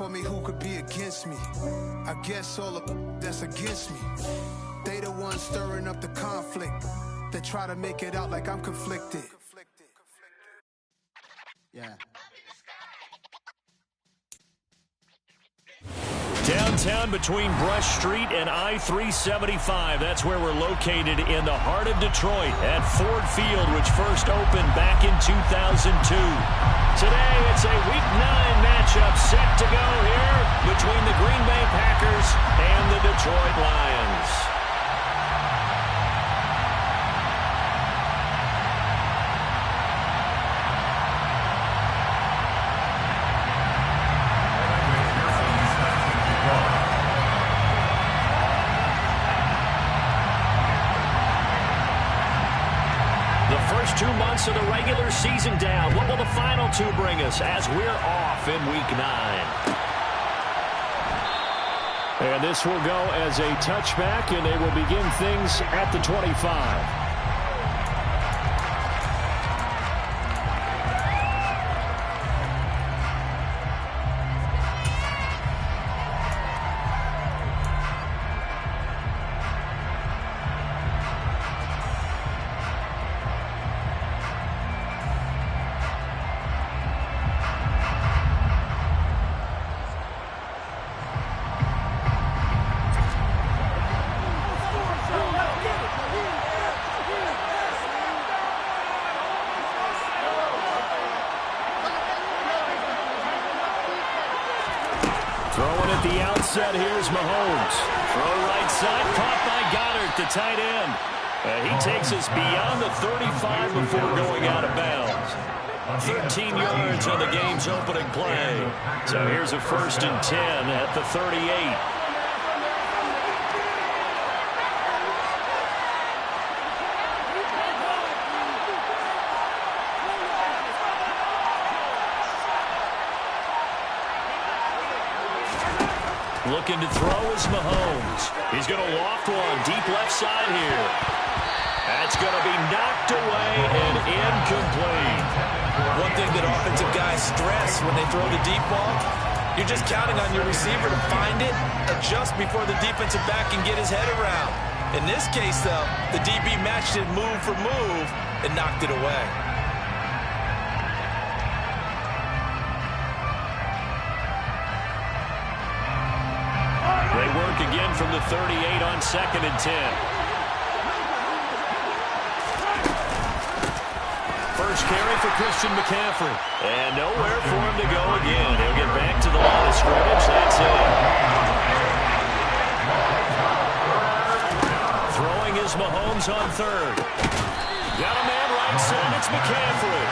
For me, who could be against me? I guess all of that's against me. They the ones stirring up the conflict. They try to make it out like I'm conflicted. Yeah. Downtown between Brush Street and I-375. That's where we're located in the heart of Detroit at Ford Field, which first opened back in 2002. Today, it's a Week 9 matchup set to go here between the Green Bay Packers and the Detroit Lions. First 2 months of the regular season down. What will the final two bring us as we're off in Week 9? And this will go as a touchback, and they will begin things at the 25. Throwing at the outset, here's Mahomes. Throw right side, caught by Goddard, the tight end. He takes us beyond the 35 before going out of bounds. 13 yards on the game's opening play. So here's a 1st and 10 at the 38. Looking to throw is Mahomes. He's going to loft one deep left side here. That's going to be knocked away and incomplete. One thing that offensive guys stress when they throw the deep ball, you're just counting on your receiver to find it, adjust before the defensive back can get his head around. In this case, though, the DB matched it move for move and knocked it away. They work again from the 38 on 2nd and 10. First carry for Christian McCaffrey. And nowhere for him to go again. He'll get back to the line of scrimmage. That's it. Throwing is Mahomes on 3rd. Got a man right side. It's McCaffrey.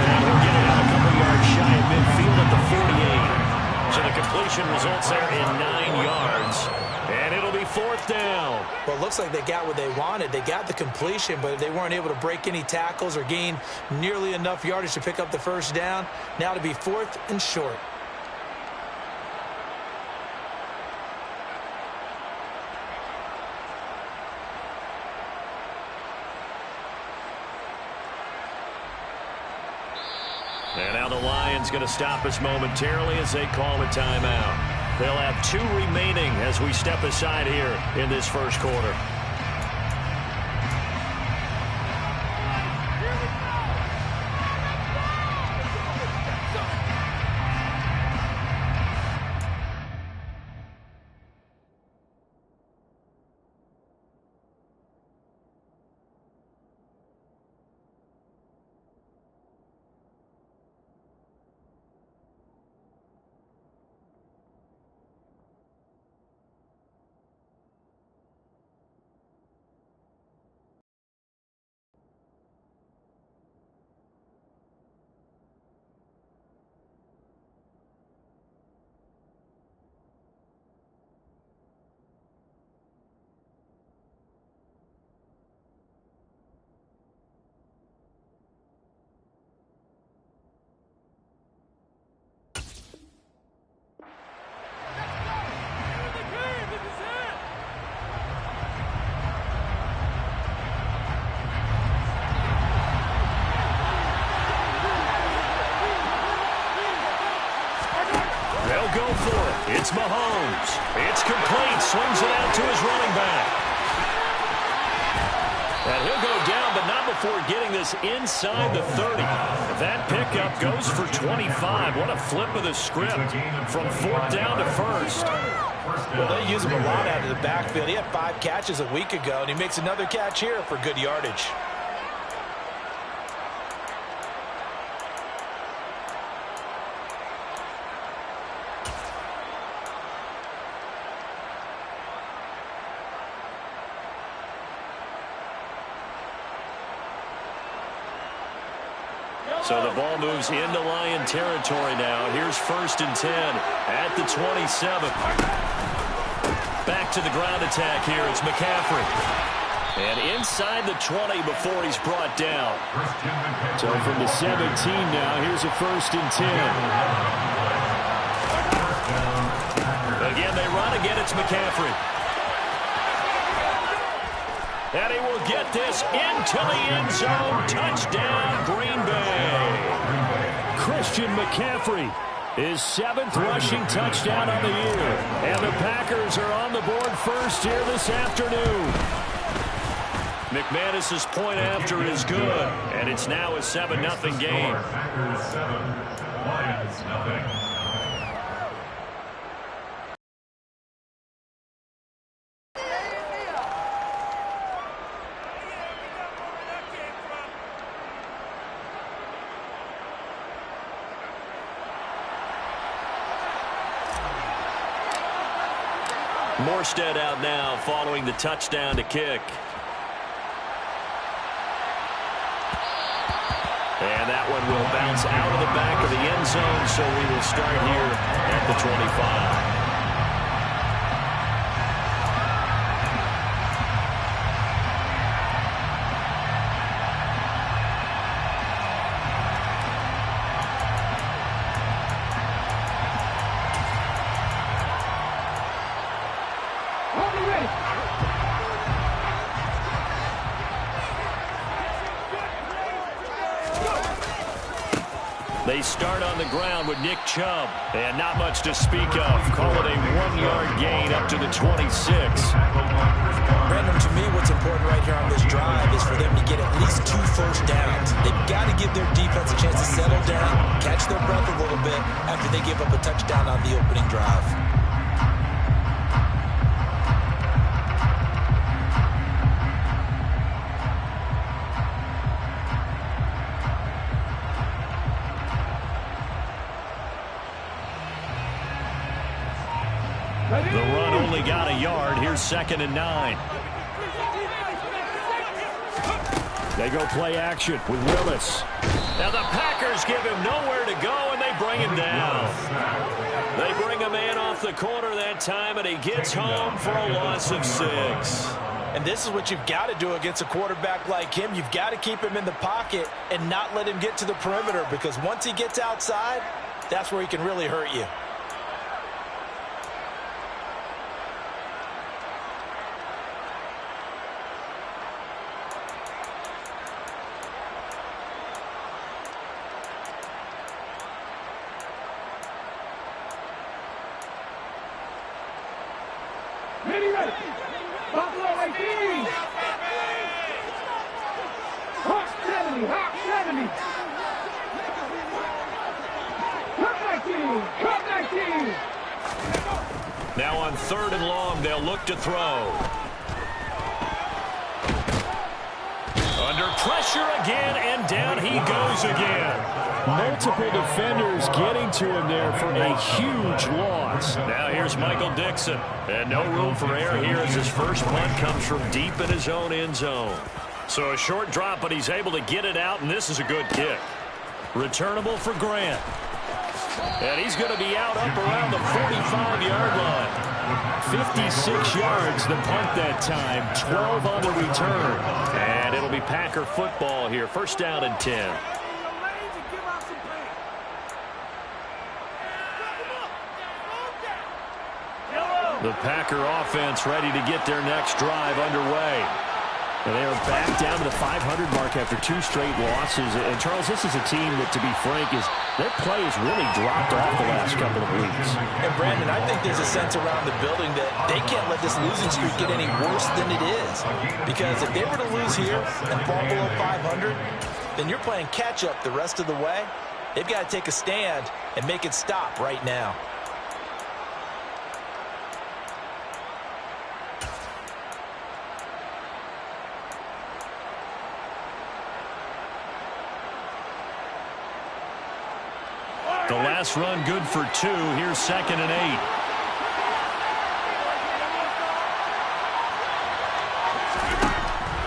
And he'll get it out a couple yards shy of midfield at the 48. So the completion results there in 9 yards. And it'll be 4th down. Well, it looks like they got what they wanted. They got the completion, but they weren't able to break any tackles or gain nearly enough yardage to pick up the 1st down. Now to be 4th and short. And now the Lions going to stop us momentarily as they call a timeout. They'll have 2 remaining as we step aside here in this first quarter. for it. It's Mahomes. It's complete. Swings it out to his running back. And he'll go down, but not before getting this inside the 30. That pickup goes for 25. What a flip of the script from 4th down to 1st. Well, they use him a lot out of the backfield. He had 5 catches a week ago, and he makes another catch here for good yardage. So the ball moves into Lion territory now. Here's 1st and 10 at the 27. Back to the ground attack here. It's McCaffrey. And inside the 20 before he's brought down. So from the 17 now, here's a 1st and 10. Again, they run again. It's McCaffrey. And he will get this into the end zone. Touchdown, Green Bay. Christian McCaffrey, his 7th rushing touchdown on the year. And the Packers are on the board first here this afternoon. McManus's point after is good. And it's now a 7-0 game. Packers 7, Lions nothing. Morstead out now following the touchdown to kick. And that one will bounce out of the back of the end zone, so we will start here at the 25. They start on the ground with Nick Chubb, and not much to speak of. Call it a 1-yard gain up to the 26. Brandon, to me, what's important right here on this drive is for them to get at least 2 first downs. They've got to give their defense a chance to settle down, catch their breath a little bit after they give up a touchdown on the opening drive. The run only got a yard. Here's 2nd and 9. They go play action with Willis. Now the Packers give him nowhere to go, and they bring him down. They bring a man off the corner that time, and he gets home for a loss of 6. And this is what you've got to do against a quarterback like him. You've got to keep him in the pocket and not let him get to the perimeter, because once he gets outside, that's where he can really hurt you. Buffalo 18. Hawk 70. Hawk 70. Cup 19. Now on 3rd and long, they'll look to throw. Under pressure again, and down he goes again. Multiple defenders getting to him there for a huge loss. Now here's Michael Dixon. And no room for error here as his first punt comes from deep in his own end zone. So a short drop, but he's able to get it out, and this is a good kick. Returnable for Grant. And he's going to be out up around the 45-yard line. 56 yards the punt that time, 12 on the return. And it'll be Packer football here, 1st down and 10. The Packer offense ready to get their next drive underway. And they are back down to the 500 mark after 2 straight losses. And, Charles, this is a team that, to be frank, their play has really dropped off the last couple of weeks. And, Brandon, I think there's a sense around the building that they can't let this losing streak get any worse than it is. Because if they were to lose here and fall below 500, then you're playing catch-up the rest of the way. They've got to take a stand and make it stop right now. The last run good for 2. Here's 2nd and 8.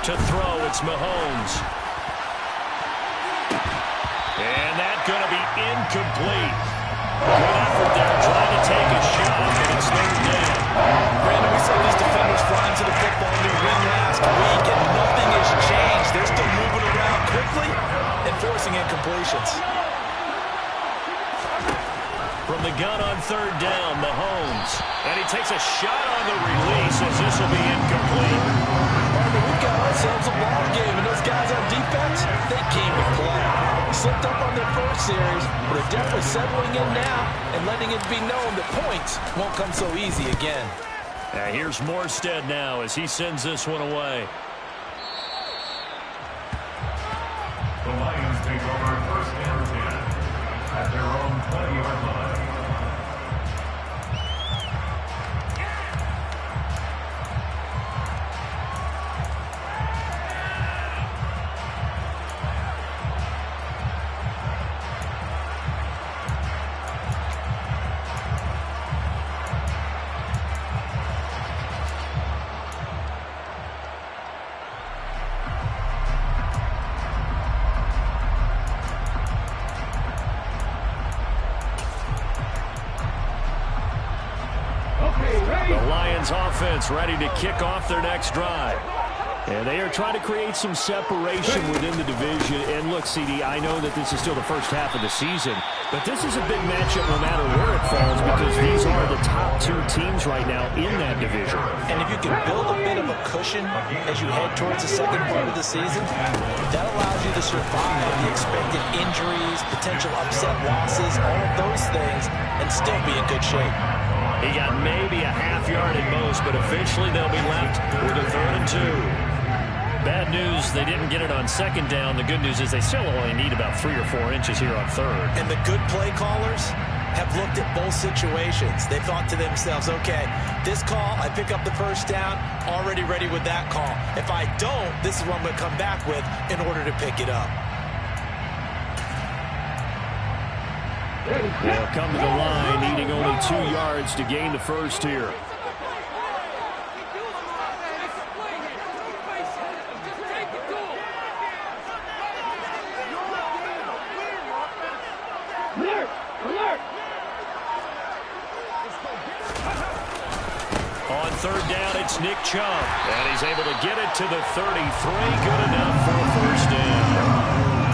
To throw, it's Mahomes. And that's going to be incomplete. Good effort there, trying to take a shot, and it's 3rd down. Brandon, we saw these defenders flying to the football in the ring last week, and nothing has changed. They're still moving around quickly and forcing incompletions. From the gun on 3rd down, Mahomes. And he takes a shot on the release as this will be incomplete. We've got ourselves a ball game, and those guys on defense, they came to play. Slipped up on their first series, but are definitely settling in now and letting it be known that points won't come so easy again. Here's Morstead now as he sends this one away. The Lions take over 1st and 10 at their own 20-yard line. Offense ready to kick off their next drive. And they are trying to create some separation within the division. And look, CD, I know that this is still the first half of the season, but this is a big matchup no matter where it falls because these are the top 2 teams right now in that division. And if you can build a bit of a cushion as you head towards the second part of the season, that allows you to survive the expected injuries, potential upset losses, all of those things, and still be in good shape. He got maybe a half yard at most, but eventually they'll be left with a 3rd and 2. Bad news, they didn't get it on 2nd down. The good news is they still only need about 3 or 4 inches here on 3rd. And the good play callers have looked at both situations. They thought to themselves, okay, this call, I pick up the 1st down, already ready with that call. If I don't, this is what I'm going to come back with in order to pick it up. They'll come to the line, needing only 2 yards to gain the 1st here. On 3rd down, it's Nick Chubb. And he's able to get it to the 33. Good enough for a 1st down.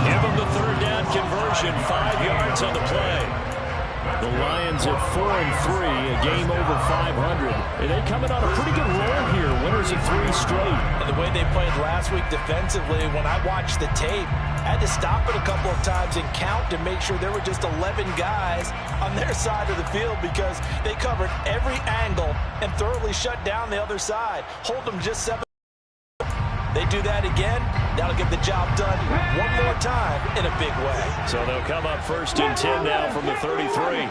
Give him the 3rd down conversion, 5 yards on the play. The Lions at 4-3, a game over 500. And they coming on a pretty good roll here, winners of 3 straight. And the way they played last week defensively, when I watched the tape, I had to stop it a couple of times and count to make sure there were just 11 guys on their side of the field because they covered every angle and thoroughly shut down the other side. Hold them just 7. They do that again, that'll get the job done one more time in a big way. So they'll come up 1st and 10 now from the 33.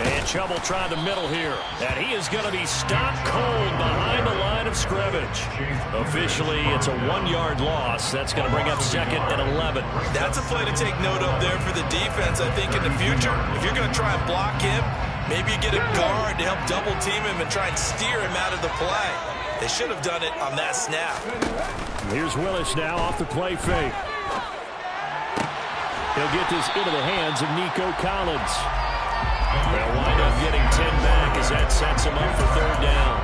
And Chubb will try the middle here. And he is going to be stopped cold behind the line of scrimmage. Officially, it's a 1-yard loss. That's going to bring up 2nd and 11. That's a play to take note of there for the defense, I think, in the future. If you're going to try and block him, maybe you get a guard to help double team him and try and steer him out of the play. They should have done it on that snap. Here's Willis now off the play fake. He'll get this into the hands of Nico Collins. They'll wind up getting 10 back as that sets him up for 3rd down.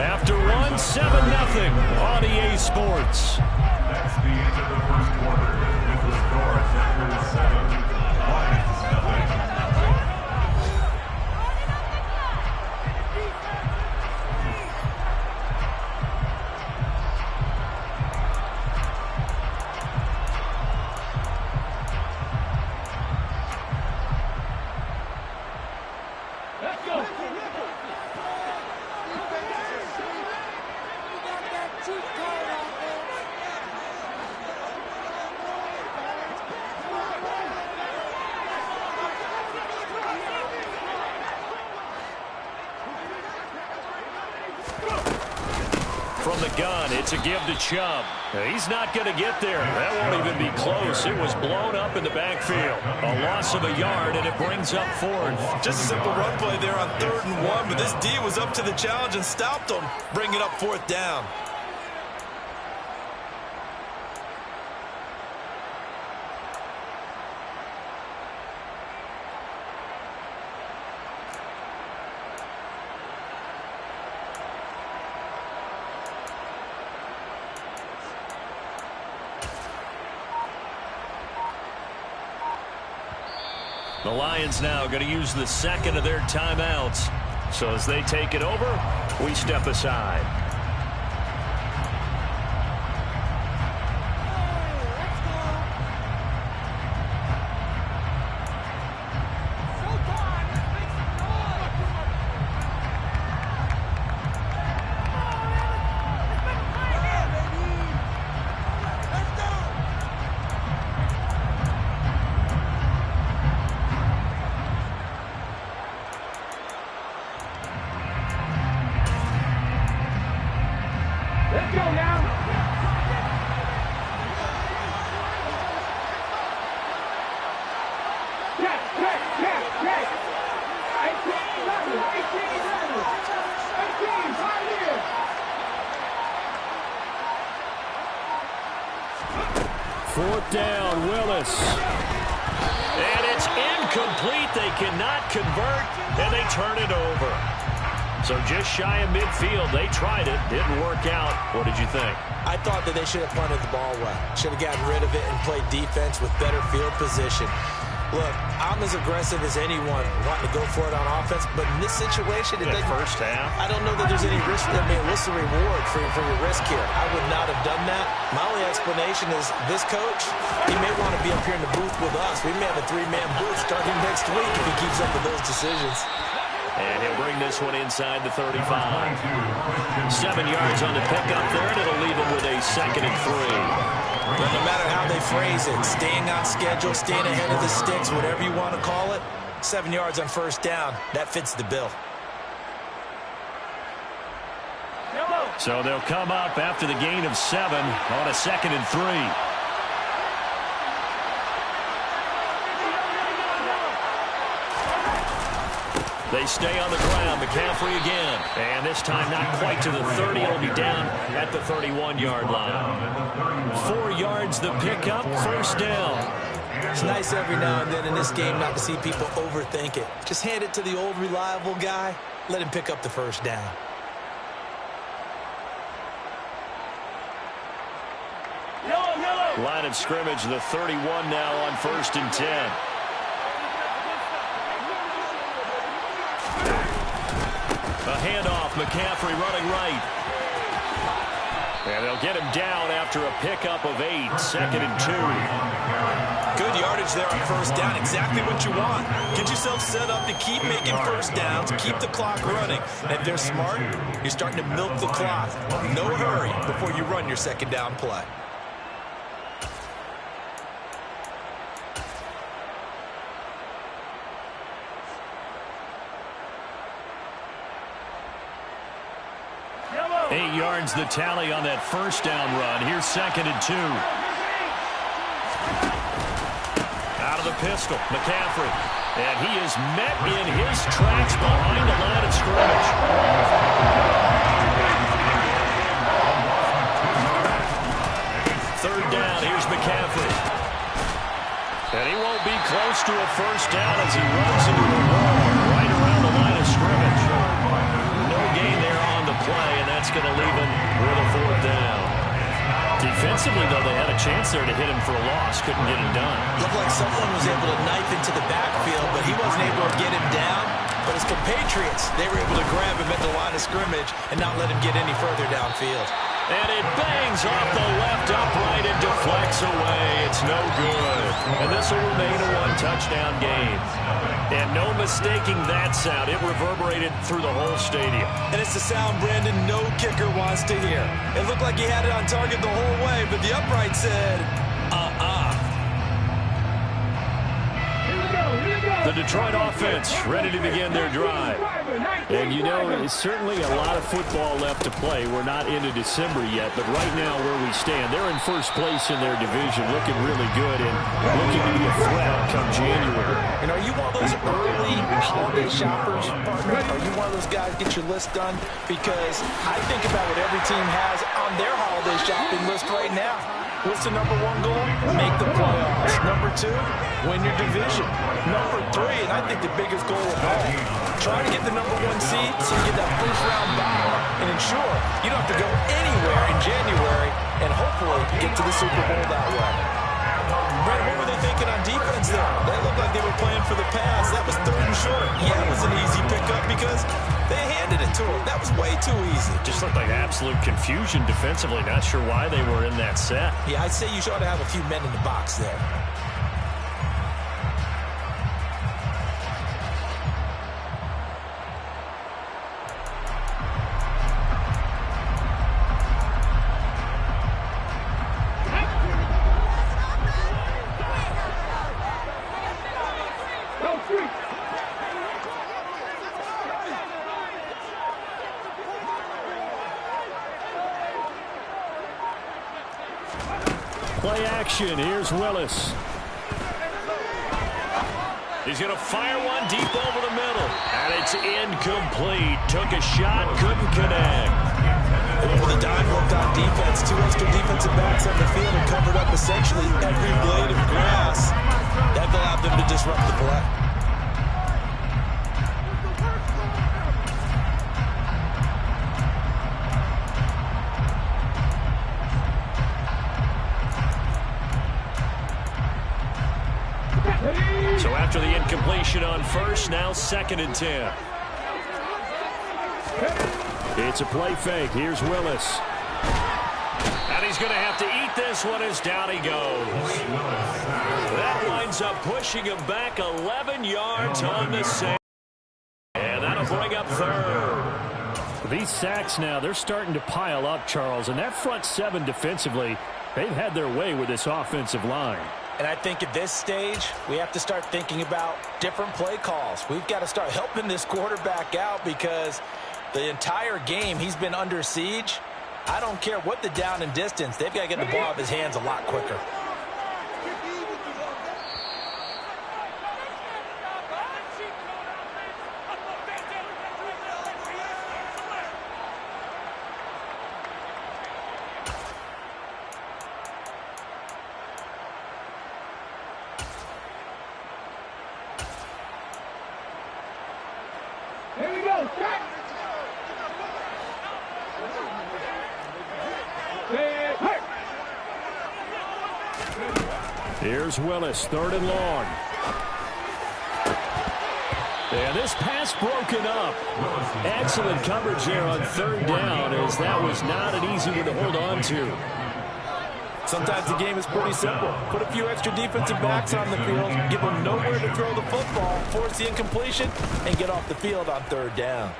After 1, 7-0 on EA Sports. That's the end of the 1st quarter. With the score at 7, Lions nothing. gun. It's a give to Chubb. He's not going to get there. That won't even be close. It was blown up in the backfield. A loss of a yard, and it brings up fourth. Just a simple run play there on 3rd and 1, but this D was up to the challenge and stopped them, bringing up 4th down. The Lions now going to use the second of their timeouts. So as they take it over, we step aside. Let's go now. Check. 18-11. 18, right here. Fourth down, Willis. And it's incomplete. They cannot convert, and they turn it over. So just shy of midfield. They tried it. Didn't work out. What did you think? I thought that they should have punted the ball well. Should have gotten rid of it and played defense with better field position. Look, I'm as aggressive as anyone wanting to go for it on offense, but in this situation, it doesn't. First half. I don't know that there's any risk. I mean, what's the reward for your risk here? I would not have done that. My only explanation is this coach, he may want to be up here in the booth with us. We may have a 3-man booth starting next week if he keeps up with those decisions. And he'll bring this one inside the 35. 7 yards on the pickup there, and it'll leave him with a 2nd and 3. But no matter how they phrase it, staying on schedule, staying ahead of the sticks, whatever you want to call it, 7 yards on first down, that fits the bill. So they'll come up after the gain of 7 on a 2nd and 3. They stay on the ground. McCaffrey again. And this time not quite to the 30. It'll be down at the 31-yard line. 4 yards the pickup. First down. It's nice every now and then in this game not to see people overthink it. Just hand it to the old reliable guy. Let him pick up the first down. Line of scrimmage, the 31 now on 1st and 10. A handoff, McCaffrey running right. And they'll get him down after a pickup of 8, 2nd and 2. Good yardage there on first down, exactly what you want. Get yourself set up to keep making first downs, keep the clock running. And if they're smart, you're starting to milk the clock. No hurry before you run your 2nd down play. Eight yards the tally on that first down run. Here's 2nd and 2. Out of the pistol, McCaffrey. And he is met in his tracks behind the line of scrimmage. Third down, here's McCaffrey. And he won't be close to a first down as he runs into the wall right around the line of scrimmage. No gain there on the play, and that's going to leave him with a 4th down. Defensively, though, they had a chance there to hit him for a loss. Couldn't get it done. Looked like someone was able to knife into the backfield, but he wasn't able to get him down. But his compatriots, they were able to grab him at the line of scrimmage and not let him get any further downfield. And it bangs off the left upright and deflects away. It's no good. And this will remain a 1-touchdown game. And no mistaking that sound. It reverberated through the whole stadium. And it's the sound Brandon no kicker wants to hear. It looked like he had it on target the whole way, but the upright said, Here we go. The Detroit offense ready to begin their drive. And you know, it's certainly a lot of football left to play. We're not into December yet, but right now where we stand, they're in first place in their division, looking really good and looking to be a threat come January. And are you one of those early holiday shoppers, partner? Are you one of those guys get your list done? Because I think about what every team has on their holiday shopping list right now. What's the number one goal? Make the playoffs. Number two, win your division. Number three, and I think the biggest goal of all, try to get the number one seed so you get that first round bye and ensure you don't have to go anywhere in January and hopefully get to the Super Bowl that way. Brad, what were they thinking on defense there? They looked like they were playing for the pass. That was third and short. Yeah, it was an easy pickup because they handed it to him. That was way too easy. Just looked like absolute confusion defensively. Not sure why they were in that set. Yeah, I'd say you ought to have a few men in the box there. Play action. Here's Willis. He's going to fire one deep over the middle. And it's incomplete. Took a shot, couldn't connect. Over the dime worked on defense. Two extra defensive backs on the field and covered up essentially every blade of grass. That allowed them to disrupt the play. So after the incompletion on first, now 2nd and 10. It's a play fake. Here's Willis. And he's going to have to eat this one as down he goes. That winds up pushing him back 11 yards on the save. And that'll bring up third. These sacks now, they're starting to pile up, Charles. And that front seven defensively, they've had their way with this offensive line. And I think at this stage, we have to start thinking about different play calls. We've got to start helping this quarterback out because the entire game he's been under siege. I don't care what the down and distance. They've got to get the ball out of his hands a lot quicker. Here we go. Check. Here's Willis, 3rd and long. And this pass broken up. Excellent coverage there on 3rd down, as that was not an easy one to hold on to. Sometimes the game is pretty simple. Put a few extra defensive backs on the field, give them nowhere to throw the football, force the incompletion, and get off the field on 3rd down.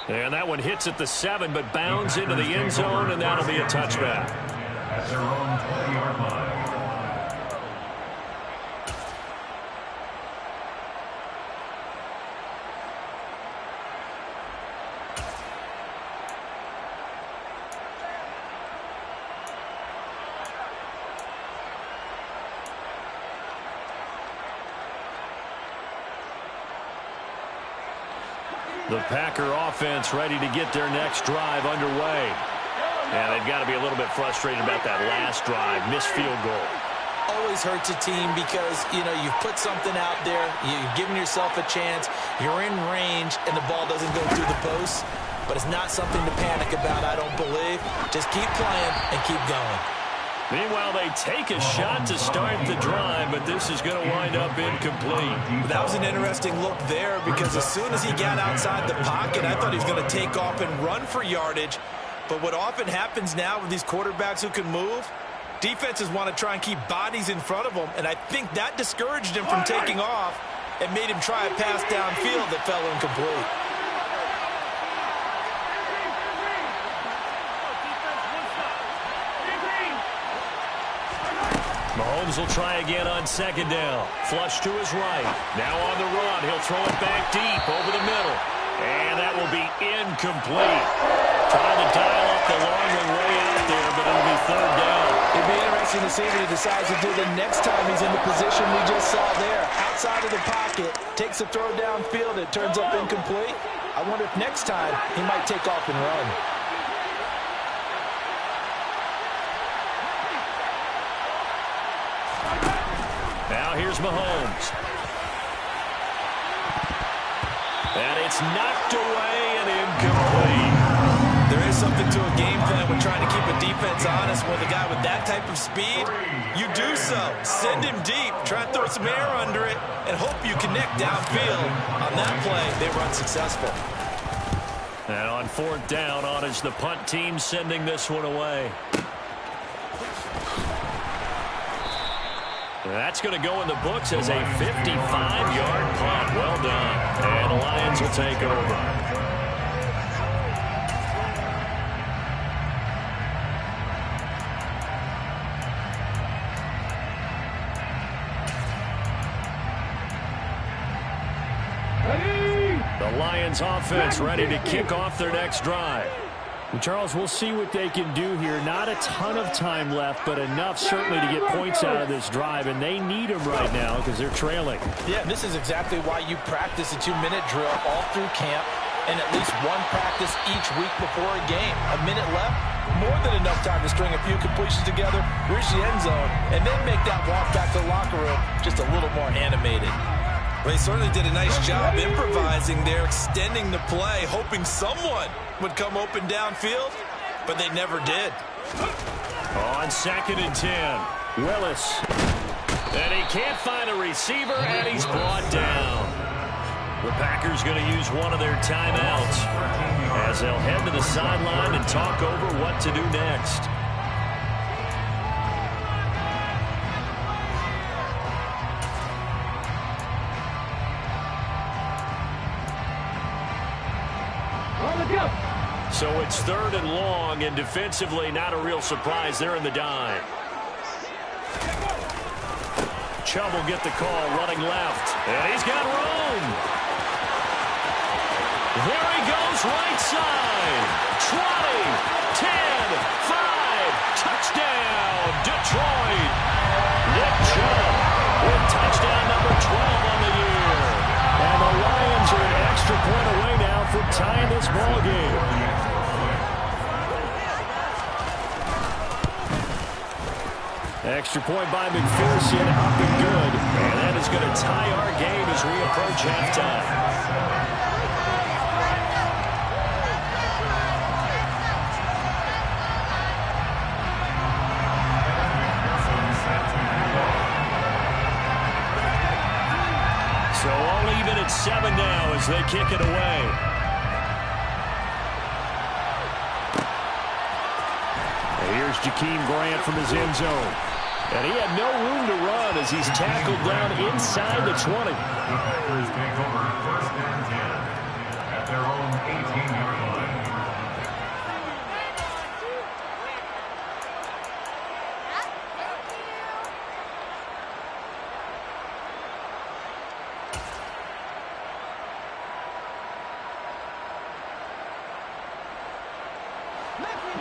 And that one hits at the 7, but bounds into the end zone, and that'll be a touchback. At their own 20-yard line. The Packer offense ready to get their next drive underway. And they've got to be a little bit frustrated about that last drive, missed field goal. Always hurts a team because, you know, you've put something out there, you've given yourself a chance, you're in range, and the ball doesn't go through the posts. But it's not something to panic about, I don't believe. Just keep playing and keep going. Meanwhile, they take a shot to start the drive, but this is going to wind up incomplete. That was an interesting look there because as soon as he got outside the pocket, I thought he was going to take off and run for yardage. But what often happens now with these quarterbacks who can move, defenses want to try and keep bodies in front of them, and I think that discouraged him from taking off and made him try a pass downfield that fell incomplete. Mahomes will try again on second down. Flush to his right. Now on the run. He'll throw it back deep over the middle. And that will be incomplete. Trying to dial up the long way out there, but it'll be third down. It'd be interesting to see what he decides to do the next time he's in the position we just saw there. Outside of the pocket, takes a throw downfield. It turns up incomplete. I wonder if next time he might take off and run. Now here's Mahomes. And it's knocked away and incomplete. There is something to a game plan when trying to keep a defense honest. With a guy with that type of speed, you do so. Send him deep, try and throw some air under it, and hope you connect downfield. On that play, they were unsuccessful. And on fourth down, on is the punt team sending this one away. That's going to go in the books as a 55-yard punt. Well done. And the Lions will take over. The Lions offense ready to kick off their next drive. And Charles, we'll see what they can do here. Not a ton of time left, but enough certainly to get points out of this drive, and they need them right now because they're trailing. Yeah, and this is exactly why you practice a 2-minute drill all through camp and at least one practice each week before a game. A minute left, more than enough time to string a few completions together, reach the end zone, and then make that walk back to the locker room just a little more animated. Well, he certainly did a nice job improvising there, extending the play, hoping someone would come open downfield, but they never did. On 2nd and 10, Willis. And he can't find a receiver, and he's brought down. The Packers going to use one of their timeouts as they'll head to the sideline and talk over what to do next. So it's 3rd and long, and defensively not a real surprise. They're in the dime. Chubb will get the call, running left. And he's got room. There he goes, right side. 20, 10, 5, touchdown, Detroit. Nick Chubb with touchdown number 12 on the year. And the Lions are an extra point away now from tying this ball game. Extra point by McPherson, up and good. And that is going to tie our game as we approach halftime. So all even at 7 now as they kick it away. And here's Jakeem Grant from his end zone. And he had no room to run as he's tackled down inside the 20. The Packers take over 1st and 10 at their own 18-yard line.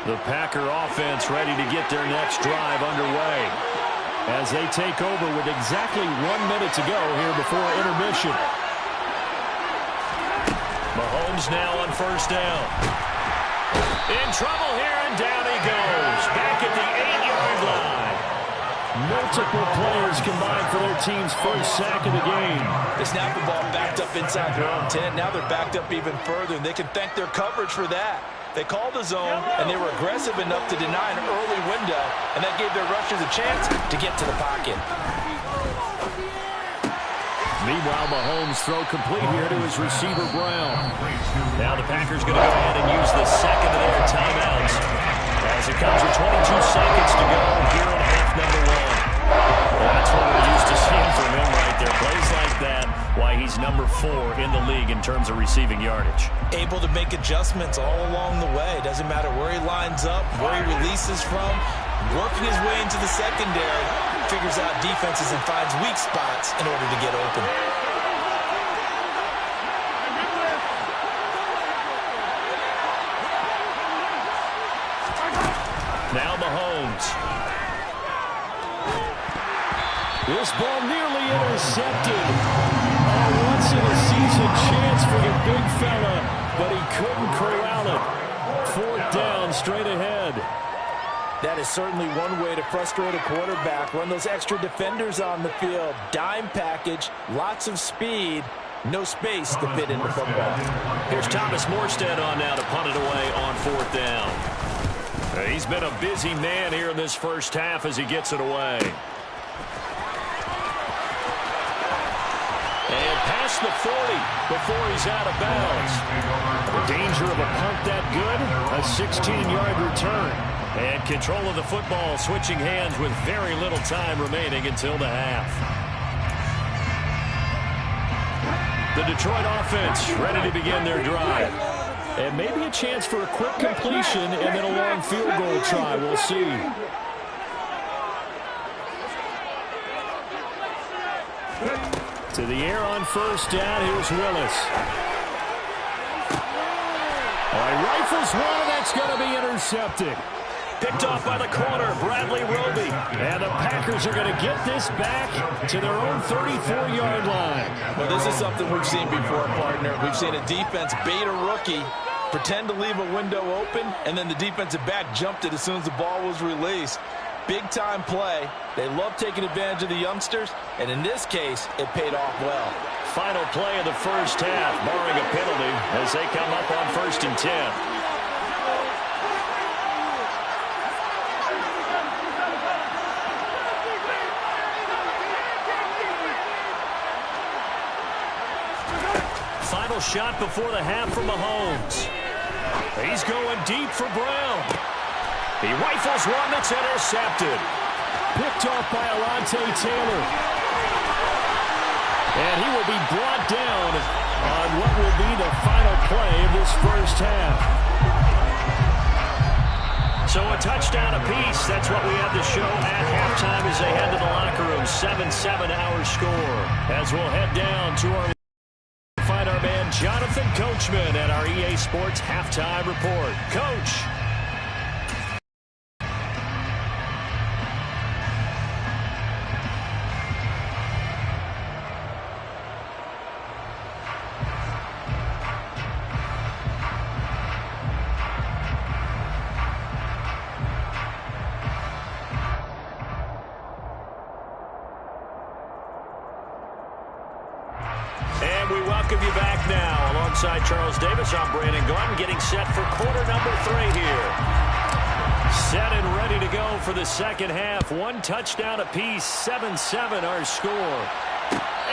The Packer offense ready to get their next drive underway as they take over with exactly 1 minute to go here before intermission. Mahomes now on 1st down. In trouble here, and down he goes. Back at the 8-yard line. Multiple players combined for their team's first sack of the game. They snapped the ball backed up inside their own 10. Now they're backed up even further, and they can thank their coverage for that. They called the zone, and they were aggressive enough to deny an early window, and that gave their rushers a chance to get to the pocket. Meanwhile, Mahomes throw complete here to his receiver, Brown. Now the Packers going to go ahead and use the second of their timeouts as it comes with 22 seconds to go here in half number 1. Well, that's what we're used to seeing from him right there. Plays like that, why he's number 4 in the league in terms of receiving yardage. Able to make adjustments all along the way. Doesn't matter where he lines up, where he releases from. working his way into the secondary, figures out defenses and finds weak spots in order to get open. Now Mahomes. This ball nearly intercepted. A once-in-a-season chance for the big fella, but he couldn't corral it. 4th down, straight ahead. That is certainly one way to frustrate a quarterback. Run those extra defenders on the field. Dime package, lots of speed, no space to fit into football. Here's Thomas Morstead on now to punt it away on 4th down. He's been a busy man here in this first half as he gets it away. And past the 40 before he's out of bounds. The danger of a punt that good, a 16-yard return. And control of the football, switching hands with very little time remaining until the half. The Detroit offense ready to begin their drive. And maybe a chance for a quick completion and then a long field goal try. We'll see. To the air on 1st down. Here's Willis. He rifles one, and that's going to be intercepted. Picked off by the corner, Bradley Roby. And the Packers are going to get this back to their own 34-yard line. Well, this is something we've seen before, partner. We've seen a defense bait a rookie, pretend to leave a window open, and then the defensive back jumped it as soon as the ball was released. Big-time play. They love taking advantage of the youngsters, and in this case, it paid off well. Final play of the first half, barring a penalty, as they come up on 1st and 10. Final shot before the half from Mahomes. He's going deep for Brown. He rifles one that's intercepted. Picked off by Alontae Taylor. And he will be brought down on what will be the final play of this first half. So a touchdown apiece. That's what we have to show at halftime as they head to the locker room. 7-7 our score. As we'll head down to our find our man Jonathan Coachman at our EA Sports Halftime Report. Coach. Welcome you back now. Alongside Charles Davis, I'm Brandon Gordon, getting set for quarter number 3 here. Set and ready to go for the second half. One touchdown apiece, 7-7 our score.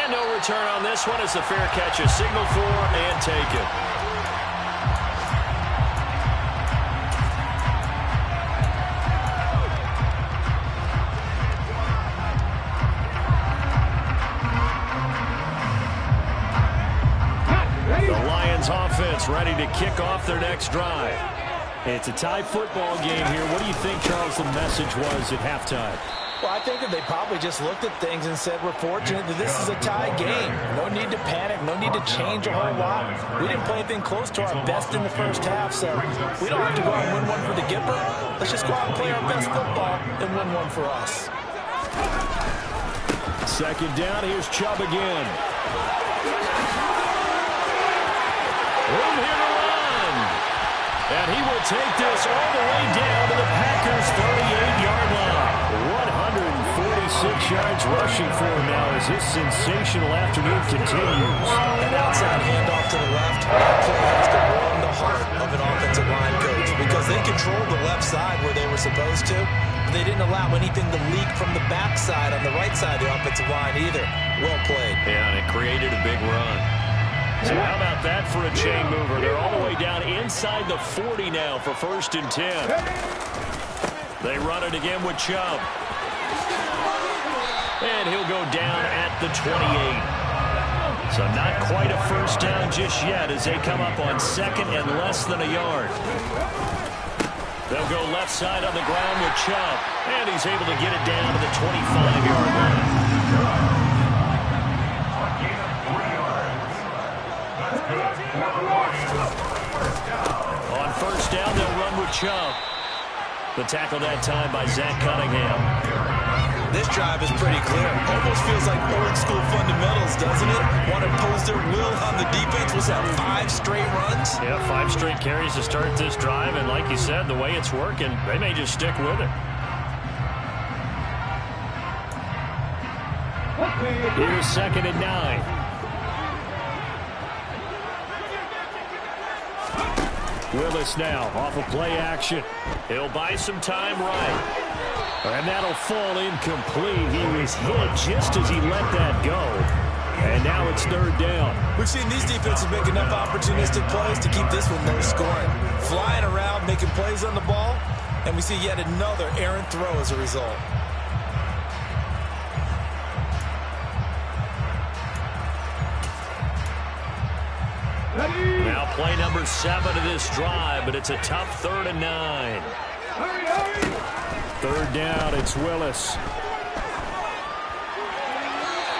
And no return on this one as the fair catch is signaled for and taken. Offense ready to kick off their next drive. It's a tie football game here. What do you think, Charles, the message was at halftime? Well, I think that they probably just looked at things and said, we're fortunate that this is a tie game. No need to panic. No need to change a whole lot. We didn't play anything close to our best in the first half, so we don't have to go out and win one for the Gipper. Let's just go out and play our best football and win one for us. Second down, here's Chubb again. Room here to run. And he will take this all the way down to the Packers' 38-yard line. 146 yards rushing for him now as this sensational afternoon continues. An outside handoff to the left. That play has to warm the heart of an offensive line coach because they controlled the left side where they were supposed to. But they didn't allow anything to leak from the backside on the right side of the offensive line either. Well played. Yeah, and it created a big run. So how about that for a chain mover? They're all the way down inside the 40 now for 1st and 10. They run it again with Chubb. And he'll go down at the 28. So not quite a first down just yet as they come up on 2nd and less than a yard. They'll go left side on the ground with Chubb. And he's able to get it down to the 25-yard line. On first down, they'll run with Chubb. The tackle that time by Zach Cunningham. This drive is pretty clear. Almost feels like old school fundamentals, doesn't it? Want to impose their will on the defense. Was that 5 straight runs? Yeah, 5 straight carries to start this drive. And like you said, the way it's working, they may just stick with it. Here's 2nd and 9. Willis now off of play action. He'll buy some time right. And that'll fall incomplete. He was hit just as he let that go. And now it's 3rd down. We've seen these defenses make enough opportunistic plays to keep this one low scoring. Flying around, making plays on the ball. And we see yet another errant throw as a result. Now play number 7 of this drive, but it's a tough 3rd and 9. 3rd down, it's Willis.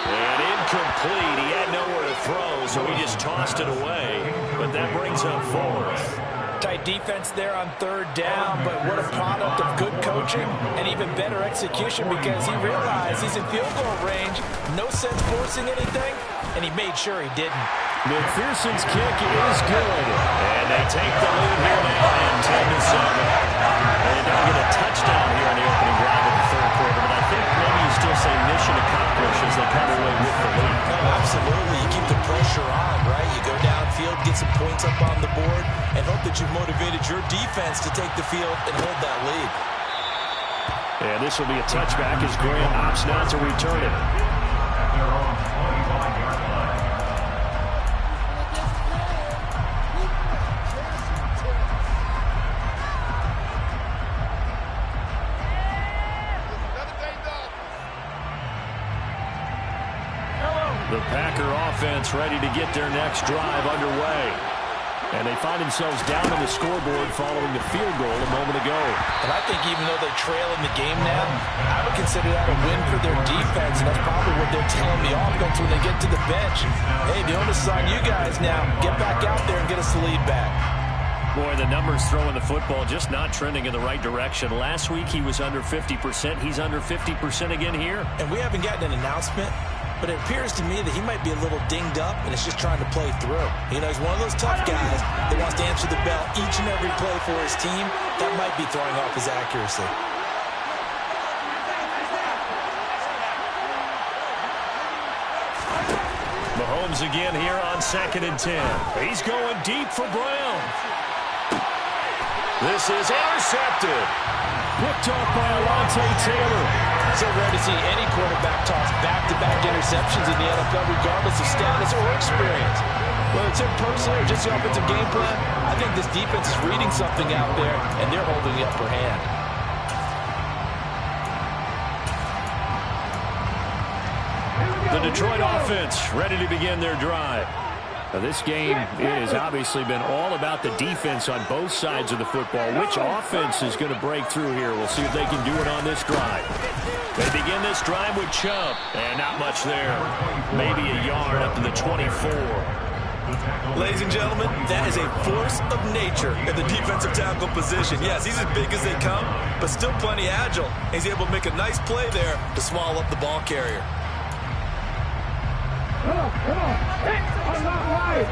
And incomplete. He had nowhere to throw, so he just tossed it away. But that brings up 4th. Tight defense there on 3rd down, but what a product of good coaching and even better execution because he realized he's in field goal range. No sense forcing anything, and he made sure he didn't. McPherson's kick is good. And they take the lead here now in 10-7. They don't get a touchdown here in the opening drive of the 3rd quarter, but I think maybe you still say mission accomplished as they come away with the lead. Oh, absolutely. You keep the pressure on, right? You go downfield, get some points up on the board, and hope that you've motivated your defense to take the field and hold that lead. And this will be a touchback as Graham opts not to return it. The Packer offense ready to get their next drive underway. And they find themselves down on the scoreboard following the field goal a moment ago. And I think even though they trail in the game now, I would consider that a win for their defense, and that's probably what they're telling the offense when they get to the bench. Hey, the onus is on you guys now. Get back out there and get us the lead back. Boy, the numbers throwing the football just not trending in the right direction. Last week he was under 50%. He's under 50% again here. And we haven't gotten an announcement, but it appears to me that he might be a little dinged up and is just trying to play through. You know, he's one of those tough guys that wants to answer the bell each and every play for his team. That might be throwing off his accuracy. Mahomes again here on 2nd and 10. He's going deep for Brown. This is intercepted. Picked off by Alontae Taylor. So rare to see any quarterback toss back-to-back interceptions in the NFL, regardless of status or experience. Whether it's him personally or just the offensive game plan, I think this defense is reading something out there, and they're holding the upper hand. The Detroit offense ready to begin their drive. Now, this game has obviously been all about the defense on both sides of the football. Which offense is going to break through here? We'll see if they can do it on this drive. They begin this drive with Chubb, and not much there. Maybe a yard up to the 24. Ladies and gentlemen, that is a force of nature in the defensive tackle position. Yes, he's as big as they come, but still plenty agile. He's able to make a nice play there to swallow up the ball carrier. Come on. Hey, I'm not right.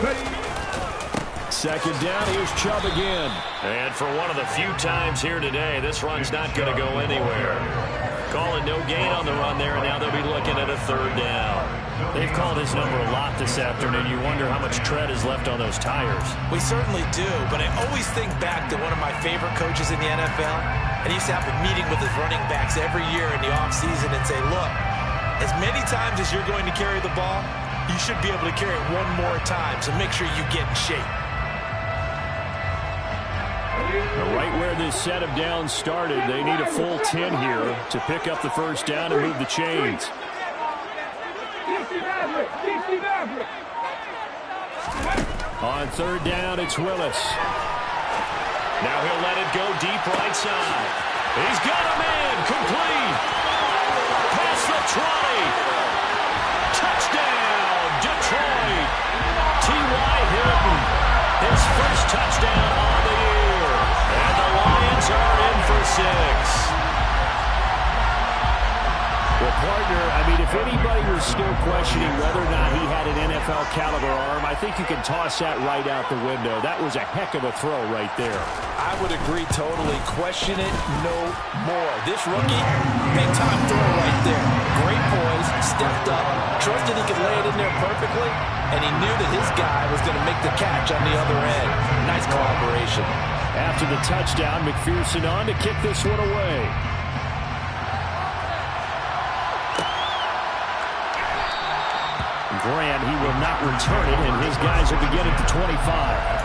Ready. 2nd down, here's Chubb again. And for one of the few times here today, this run's not going to go anywhere. Calling no gain on the run there, and now they'll be looking at a 3rd down. They've called his number a lot this afternoon. You wonder how much tread is left on those tires. We certainly do, but I always think back to one of my favorite coaches in the NFL, and he used to have a meeting with his running backs every year in the offseason and say, look, as many times as you're going to carry the ball, you should be able to carry it one more time, so make sure you get in shape. Right where this set of downs started, they need a full 10 here to pick up the 1st down and move the chains. On third down, it's Willis. Now he'll let it go deep right side. He's got him in. Complete. Past the 20. Touchdown, Detroit. T.Y. Hilton. His first touchdown on the year. And the Lions are in for 6. Well, partner, I mean, if anybody was still questioning whether or not he had an NFL caliber arm, I think you can toss that right out the window. That was a heck of a throw right there. I would agree totally. Question it no more. This rookie, big-time throw right there. Great poise, stepped up, trusted he could lay it in there perfectly, and he knew that his guy was going to make the catch on the other end. Nice collaboration. After the touchdown, McPherson on to kick this one away. Grant, he will not return it, and his guys will begin at the 25.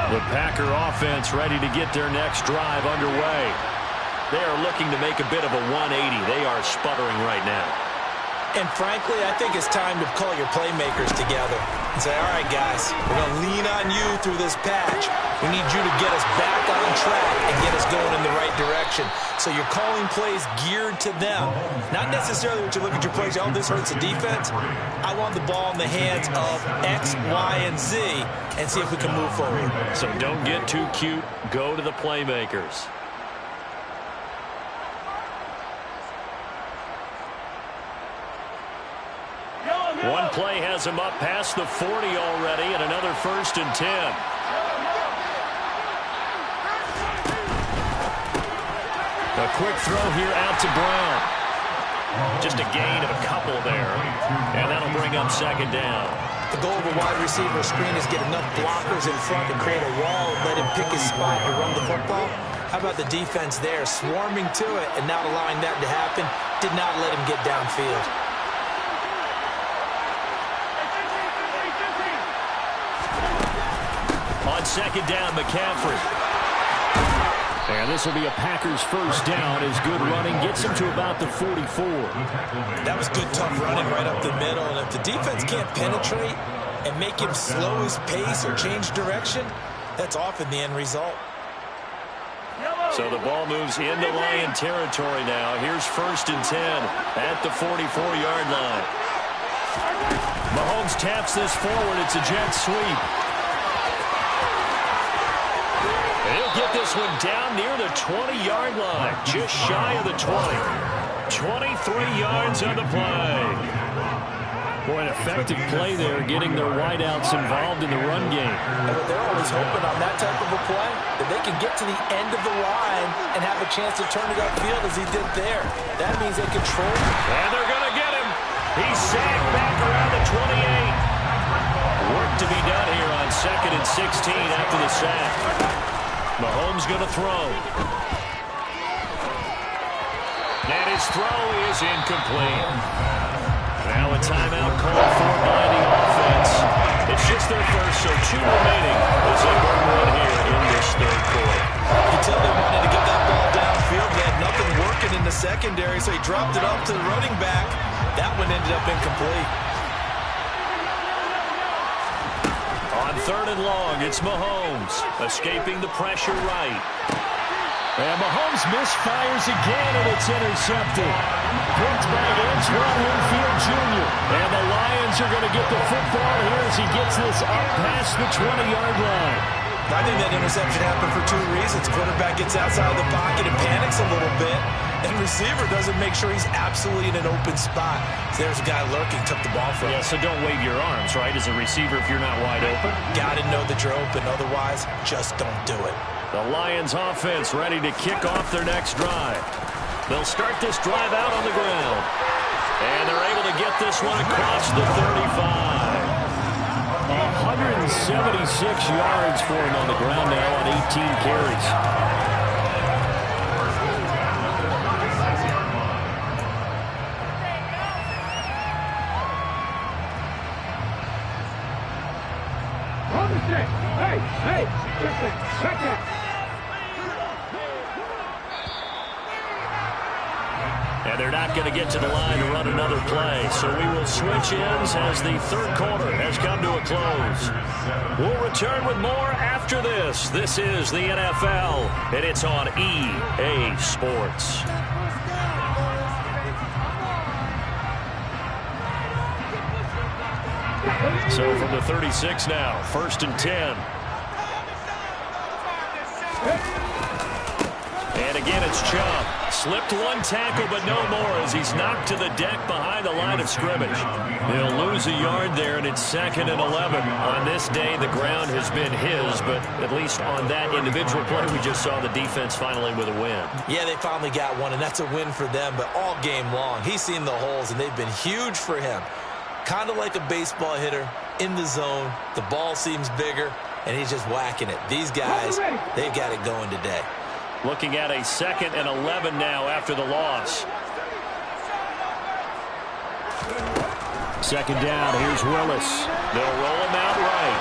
The Packer offense ready to get their next drive underway. They are looking to make a bit of a 180. They are sputtering right now. And frankly, I think it's time to call your playmakers together and say, all right, guys, we're going to lean on you through this patch. We need you to get us back on track and get us going in the right direction. So you're calling plays geared to them. Not necessarily what you look at your plays, oh, this hurts the defense. I want the ball in the hands of X, Y, and Z and see if we can move forward. So don't get too cute. Go to the playmakers. One play has him up past the 40 already, and another 1st and 10. A quick throw here out to Brown. Just a gain of a couple there, and that'll bring up 2nd down. The goal of a wide receiver screen is get enough blockers in front to create a wall and let him pick his spot to run the football. How about the defense there, swarming to it and not allowing that to happen? Did not let him get downfield. On 2nd down, McCaffrey. And this will be a Packers 1st down as good running gets him to about the 44. That was good, tough running right up the middle. And if the defense can't penetrate and make him slow his pace or change direction, that's often the end result. So the ball moves into Lion territory now. Here's 1st and 10 at the 44-yard line. Mahomes taps this forward. It's a jet sweep. He'll get this one down near the 20-yard line, just shy of the 20. 23 yards on the play. Boy, an effective play there, getting their wideouts involved in the run game. And they're always hoping on that type of a play that they can get to the end of the line and have a chance to turn it upfield as he did there. That means they control it. And they're going to get him. He's sagged back around the 28. Work to be done here on 2nd and 16 after the sack. Mahomes going to throw. And his throw is incomplete. Now a timeout called for by the offense. It's just their first, so 2 remaining as they burn one here in this 3rd quarter. You can tell they wanted to get that ball downfield. They had nothing working in the secondary, so he dropped it up to the running back. That one ended up incomplete. On 3rd and long, it's Mahomes escaping the pressure right. And Mahomes misfires again, and it's intercepted. Picked by Antoine Winfield Jr. And the Lions are going to get the football here as he gets this up past the 20-yard line. I think that interception happened for 2 reasons. Quarterback gets outside of the pocket and panics a little bit. And receiver doesn't make sure he's absolutely in an open spot. So there's a guy lurking, took the ball from him. Yeah, so don't wave your arms, right, as a receiver if you're not wide open. Got to know that you're open. Otherwise, just don't do it. The Lions offense ready to kick off their next drive. They'll start this drive out on the ground. And they're able to get this one across the 35. 176 yards for him on the ground now on 18 carries. Hey, check that. And they're not going to get to the line to run another play. So we will switch ends as the third quarter has come to a close. We'll return with more after this. This is the NFL, and it's on EA Sports. So from the 36 now, 1st and 10. And again, it's Chubb. Slipped one tackle, but no more as he's knocked to the deck behind the line of scrimmage. They'll lose a yard there, and it's 2nd and 11. On this day, the ground has been his, but at least on that individual play, we just saw the defense finally with a win. Yeah, they finally got one, and that's a win for them, but all game long, he's seen the holes, and they've been huge for him. Kind of like a baseball hitter in the zone. The ball seems bigger, and he's just whacking it. These guys, they've got it going today. Looking at a 2nd and 11 now after the loss. 2nd down, here's Willis. They'll roll him out right.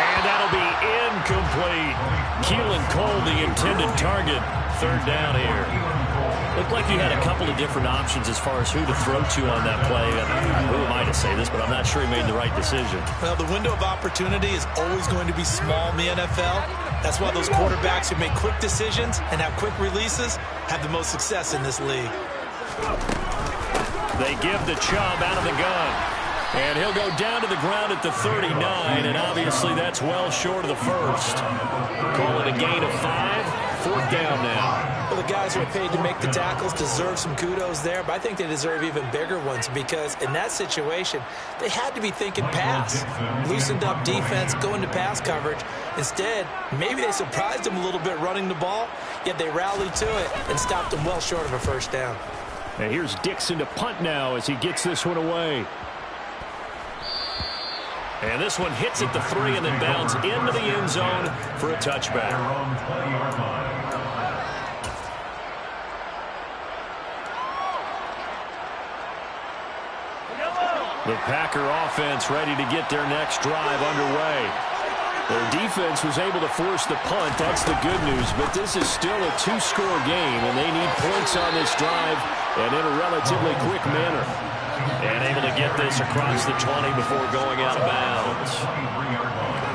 And that'll be incomplete. Keelan Cole, the intended target. 3rd down here. Looked like he had a couple of different options as far as who to throw to on that play. Who am I to say this, but I'm not sure he made the right decision. Well, the window of opportunity is always going to be small in the NFL. That's why those quarterbacks who make quick decisions and have quick releases have the most success in this league. They give the Chubb out of the gun. And he'll go down to the ground at the 39, and obviously that's well short of the first. Call it a gain of 5. 4th down now. Well, the guys who are paid to make the tackles deserve some kudos there, but I think they deserve even bigger ones because in that situation, they had to be thinking pass. Loosened up defense, going to pass coverage. Instead, maybe they surprised them a little bit running the ball, yet they rallied to it and stopped them well short of a 1st down. And here's Dixon to punt now as he gets this one away. And this one hits at the 3 and then bounds into the end zone for a touchback. The Packer offense ready to get their next drive underway. Their defense was able to force the punt. That's the good news. But this is still a 2-score game, and they need points on this drive and in a relatively quick manner. And able to get this across the 20 before going out of bounds.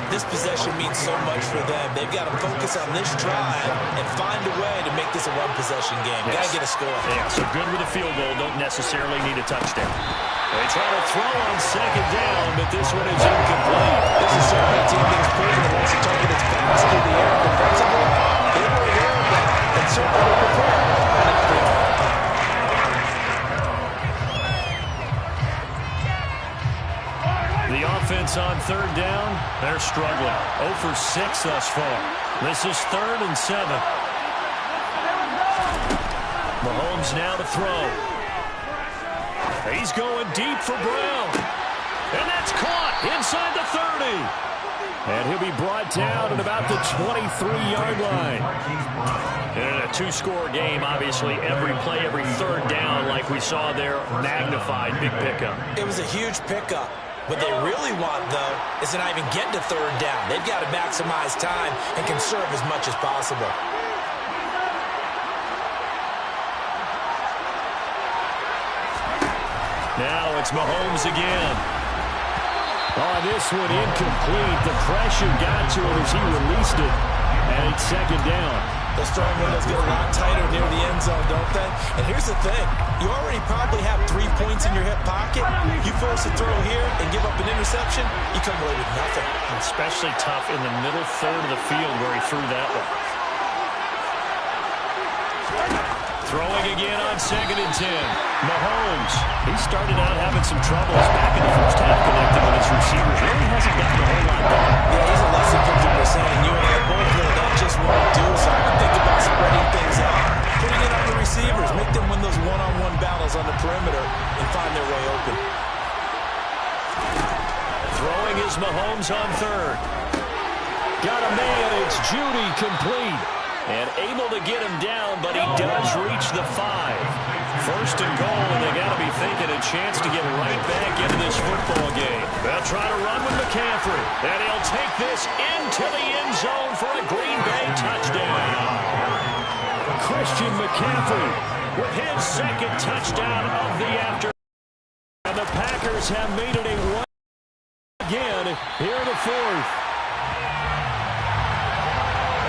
This possession means so much for them. They've got to focus on this drive and find a way to make this a one-possession game. Yes. Got to get a score. Yeah, so good with a field goal. Don't necessarily need a touchdown. They try to throw on 2nd down, but this one is incomplete. This is certainly a team that is proven that wants to target its fast through the air defensively. They were aware of that and certainly were prepared. The offense on 3rd down, they're struggling. 0 for 6 thus far. This is 3rd and 7. Mahomes now to throw. He's going deep for Brown. And that's caught inside the 30. And he'll be brought down at about the 23-yard line. And in a 2-score game, obviously, every play, every 3rd down, like we saw there, magnified. Big pickup. It was a huge pickup. What they really want, though, is to not even get to 3rd down. They've got to maximize time and conserve as much as possible. Now it's Mahomes again. Oh, this one incomplete. The pressure got to him as he released it. And it's 2nd down. Those throwing windows get a lot tighter near the end zone, don't they? And here's the thing. You already probably have 3 points in your hip pocket. You force a throw here and give up an interception, you come away with nothing. Especially tough in the middle 3rd of the field where he threw that one. Throwing again on 2nd and 10. Mahomes. He started out having some troubles back in the first half connected with his receivers. Really hasn't gotten a whole lot done. Yeah, he's at less than 50%, and you and I both know that just won't do. So I think about spreading things out, putting it on the receivers, make them win those one-on-one battles on the perimeter and find their way open. Throwing is Mahomes on third. Got a man. It's Judy complete. And able to get him down, but he does reach the 5. First and goal, and they got to be thinking a chance to get right back into this football game. They'll try to run with McCaffrey, and he'll take this into the end zone for a Green Bay touchdown. Christian McCaffrey with his second touchdown of the afternoon. And the Packers have made it a 1 again here in the fourth.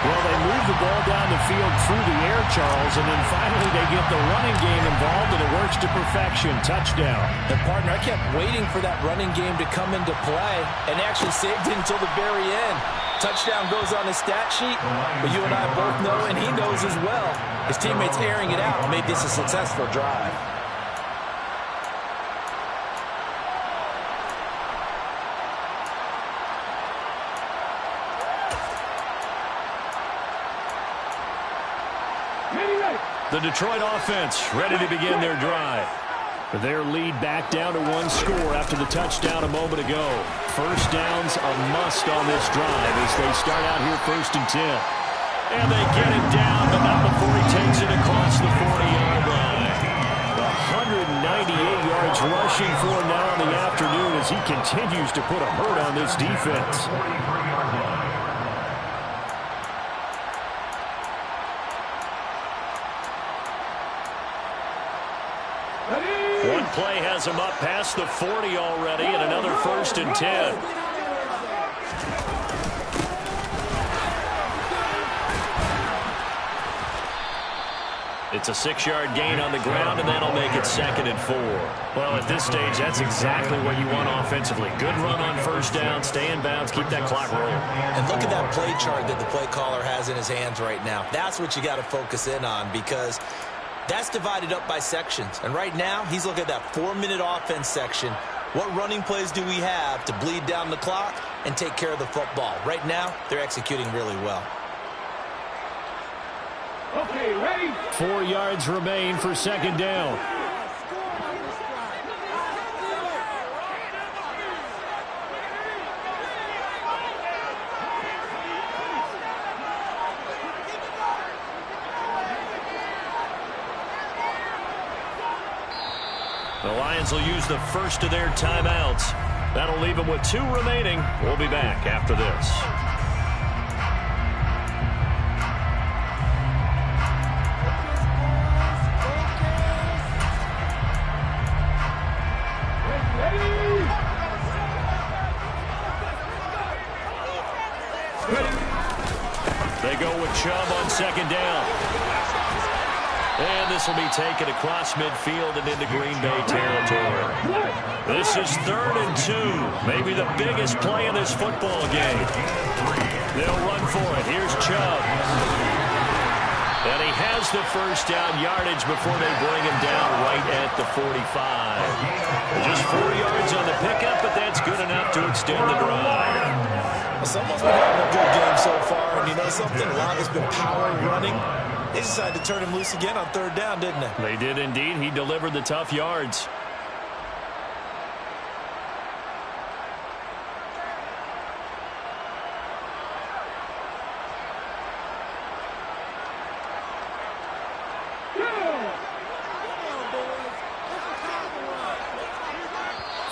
Well, they move the ball down the field through the air, Charles, and then finally they get the running game involved, and it works to perfection. Touchdown. The partner, I kept waiting for that running game to come into play and actually saved it until the very end. Touchdown goes on his stat sheet, but you and I both know, and he knows as well, his teammates airing it out made this a successful drive. The Detroit offense ready to begin their drive. Their lead back down to 1 score after the touchdown a moment ago. First down's a must on this drive as they start out here 1st and 10. And they get him down, but not before he takes it across the 40-yard line. 198 yards rushing for him now in the afternoon as he continues to put a hurt on this defense. One play has him up past the 40 already, and another 1st and 10. It's a 6-yard gain on the ground, and that'll make it 2nd and 4. Well, at this stage, that's exactly what you want offensively. Good run on 1st down, stay in bounds, keep that clock rolling. And look at that play chart that the play caller has in his hands right now. That's what you got to focus in on, because that's divided up by sections. And right now, he's looking at that 4-minute offense section. What running plays do we have to bleed down the clock and take care of the football? Right now, they're executing really well. Okay, ready? 4 yards remain for 2nd down. The Lions will use the first of their timeouts. That'll leave them with 2 remaining. We'll be back after this. They go with Chubb on 2nd down. And this will be taken across midfield and into Green Bay territory. This is 3rd and 2. Maybe the biggest play in this football game. They'll run for it. Here's Chubb. And he has the 1st down yardage before they bring him down right at the 45. Just 4 yards on the pickup, but that's good enough to extend the drive. Well, someone's been having a good game so far, and you know something? A lot has been power running. They decided to turn him loose again on 3rd down, didn't they? They did indeed. He delivered the tough yards.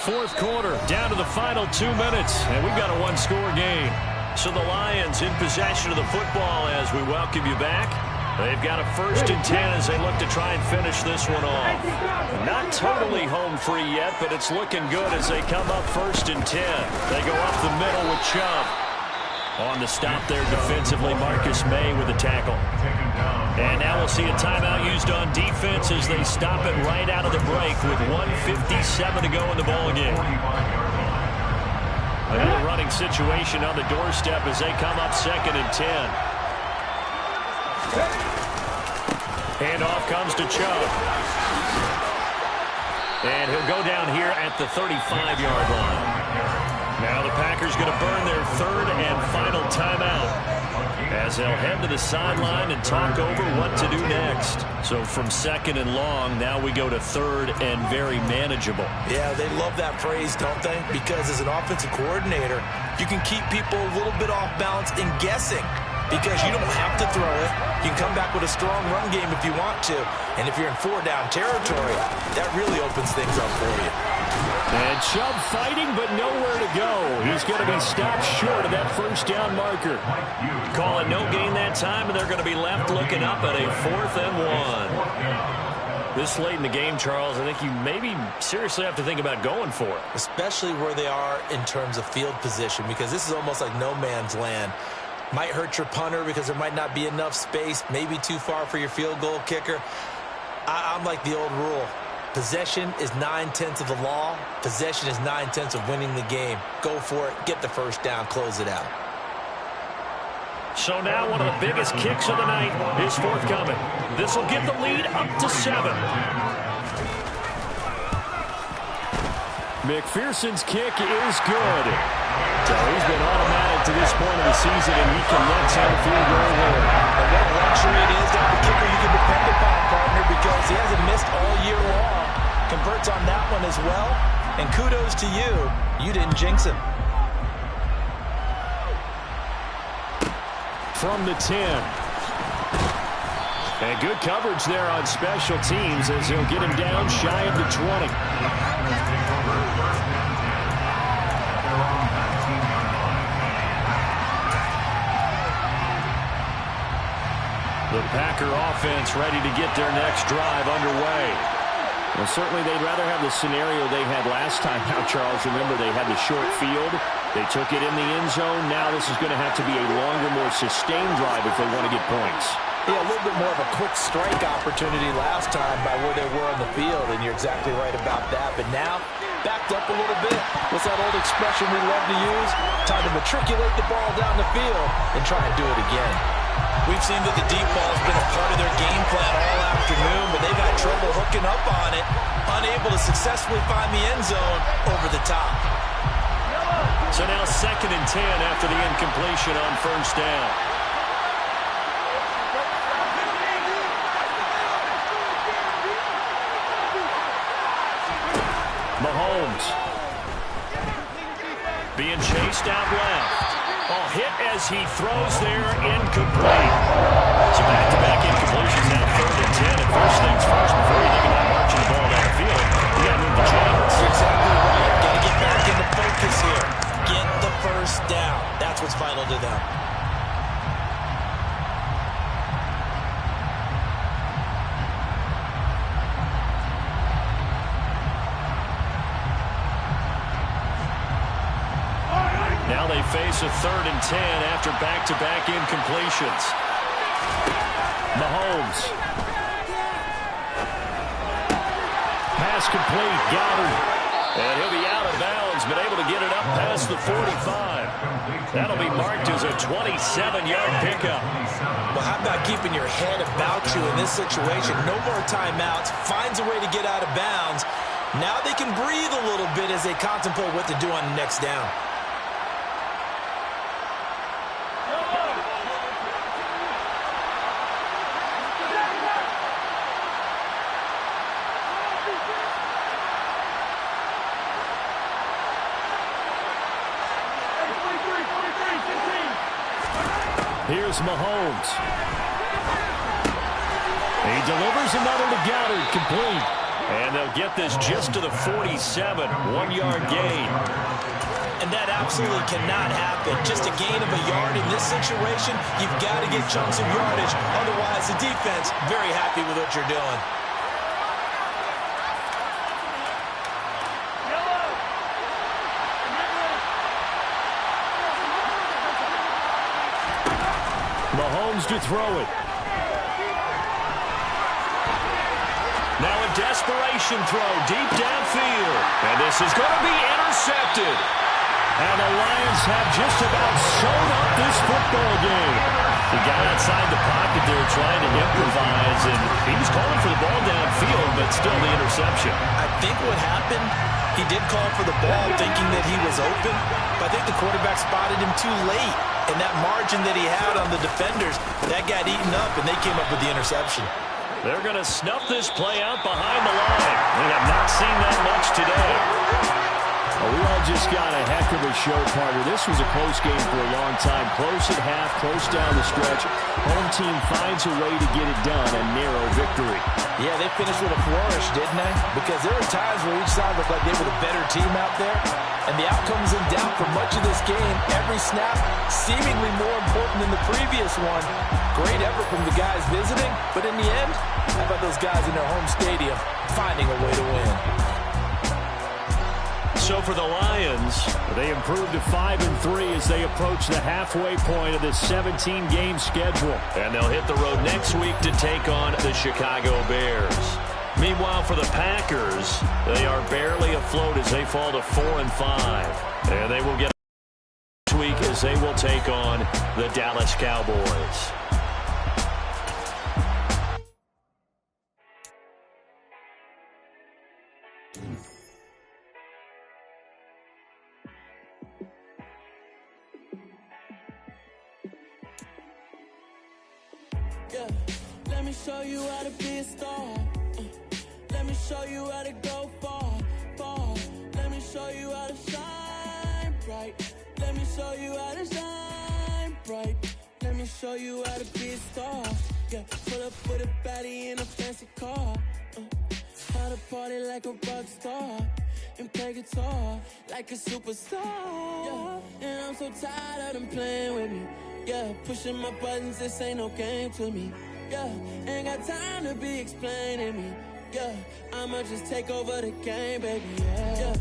Fourth quarter, down to the final 2 minutes, and we've got a 1-score game. So the Lions in possession of the football as we welcome you back. They've got a 1st and 10 as they look to try and finish this one off. Not totally home free yet, but it's looking good as they come up 1st and 10. They go up the middle with Chubb. On the stop there defensively, Marcus May with the tackle. And now we'll see a timeout used on defense as they stop it right out of the break with 1:57 to go in the ballgame. Another running situation on the doorstep as they come up 2nd and 10. Handoff comes to Chubb. And he'll go down here at the 35-yard line. Now the Packers going to burn their 3rd and final timeout as they'll head to the sideline and talk over what to do next. So from second and long, now we go to third and very manageable. Yeah, they love that phrase, don't they? Because as an offensive coordinator, you can keep people a little bit off balance in guessing because you don't have to throw it. You can come back with a strong run game if you want to. And if you're in 4-down territory, that really opens things up for you. And Chubb fighting, but nowhere to go. He's going to be stopped short of that first down marker. Call it no gain that time, and they're going to be left looking up at a 4th and 1. This late in the game, Charles, I think you maybe seriously have to think about going for it. Especially where they are in terms of field position, because this is almost like no man's land. Might hurt your punter because there might not be enough space, maybe too far for your field goal kicker. I'm like the old rule. Possession is 9/10 of the law. Possession is 9/10 of winning the game. Go for it. Get the first down. Close it out. So now one of the biggest kicks of the night is forthcoming. This will get the lead up to 7. McPherson's kick is good. So he's been automatic to this point of the season, and he connects on the field goal there. And what a luxury it is to have a kicker you can depend upon, partner, because he hasn't missed all year long. Converts on that one as well. And kudos to you. You didn't jinx him. From the 10. And good coverage there on special teams as he'll get him down shy of the 20. The Packer offense ready to get their next drive underway. Well, certainly they'd rather have the scenario they had last time. Now, Charles, remember they had the short field. They took it in the end zone. Now this is going to have to be a longer, more sustained drive if they want to get points. Yeah, a little bit more of a quick strike opportunity last time by where they were on the field, and you're exactly right about that. But now, backed up a little bit. What's that old expression we love to use? Time to matriculate the ball down the field and try and do it again. We've seen that the deep ball has been a part of their game plan all afternoon, but they've had trouble hooking up on it, unable to successfully find the end zone over the top. So now 2nd and 10 after the incompletion on first down. Mahomes being chased out left. Oh, hit as he throws there, incomplete. So back-to-back incompletions now 3rd and 10. And first things first, before you think about marching the ball down the field, you got to move the chains. You're exactly right. Got to get back into focus here. Get the first down. That's what's vital to them. Now they face a 3rd and 10 after back-to-back incompletions. Mahomes. Pass complete. Goddard. And he'll be out of bounds, but able to get it up past the 45. That'll be marked as a 27-yard pickup. Well, how about keeping your head about you in this situation? No more timeouts. Finds a way to get out of bounds. Now they can breathe a little bit as they contemplate what to do on the next down. Here's Mahomes. He delivers another to Goddard, complete. And they'll get this just to the 47, 1-yard gain. And that absolutely cannot happen. Just a gain of a yard in this situation, you've got to get chunks of yardage. Otherwise, the defense, very happy with what you're doing. Mahomes to throw it. Now a desperation throw deep downfield. And this is going to be intercepted. And the Lions have just about sewn up this football game. The guy outside the pocket there trying to improvise, and he was calling for the ball downfield, but still the interception. I think what happened, he did call for the ball thinking that he was open, but I think the quarterback spotted him too late. And that margin that he had on the defenders, that got eaten up, and they came up with the interception. They're going to snuff this play out behind the line. We have not seen that much today. Well, we all just got a heck of a show, partner. This was a close game for a long time. Close at half, close down the stretch. Home team finds a way to get it done. A narrow victory. Yeah, they finished with a flourish, didn't they? Because there were times where each side looked like they were the better team out there. And the outcome's in doubt for much of this game. Every snap seemingly more important than the previous one. Great effort from the guys visiting. But in the end, how about those guys in their home stadium finding a way to win? So for the Lions, they improved to 5-3 as they approach the halfway point of this 17-game schedule. And they'll hit the road next week to take on the Chicago Bears. Meanwhile, for the Packers, they are barely afloat as they fall to 4-5. And they will get next week as they will take on the Dallas Cowboys. Yeah, let me show you how to be a star. Let me show you how to go far, far. Let me show you how to shine bright. Let me show you how to shine bright. Let me show you how to be a star. Yeah, pull up with a baddie in a fancy car. How to party like a rock star and play guitar like a superstar. Yeah, and I'm so tired of them playing with me. Yeah, pushing my buttons, this ain't no game to me. Yeah, ain't got time to be explaining me. Yeah, I'ma just take over the game, baby. Yeah,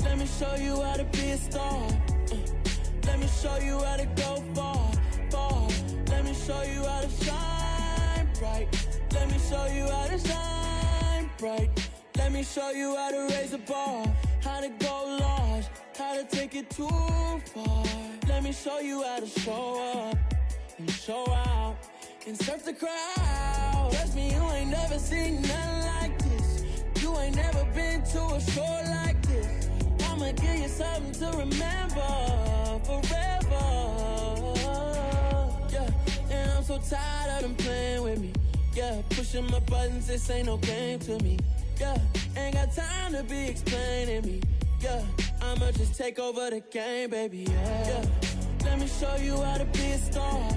let me show you how to be a star. Let me show you how to go far, far. Let me show you how to shine bright. Let me show you how to shine bright. Let me show you how to raise a bar, how to go large, how to take it too far. Let me show you how to show up and show out and surf the crowd. Trust me, you ain't never seen nothing like this. You ain't never been to a show like this. I'ma give you something to remember forever. Yeah, and I'm so tired of them playing with me. Yeah, pushing my buttons, this ain't no game to me. Yeah, ain't got time to be explaining me. Yeah, I'ma just take over the game, baby. Yeah, let me show you how to be a star.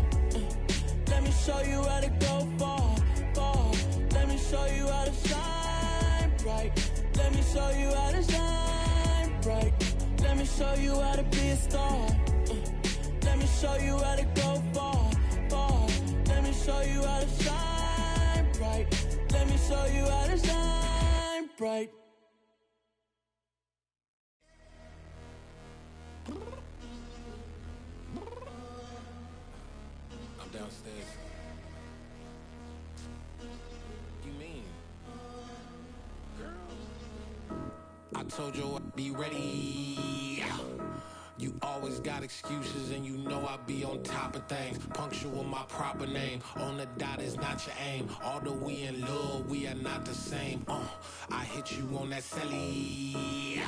Let me show you how to go far, far. Let me show you how to shine bright. Let me show you how to shine bright. Let me show you how to be a star. Let me show you how to go far, far. Let me show you how to shine bright. Let me show you how to shine bright. I'm downstairs. You mean? Girl, I told you I'd be ready. You always got excuses and you know I be on top of things. Punctual with my proper name. On the dot is not your aim. Although we in love, we are not the same. I hit you on that celly.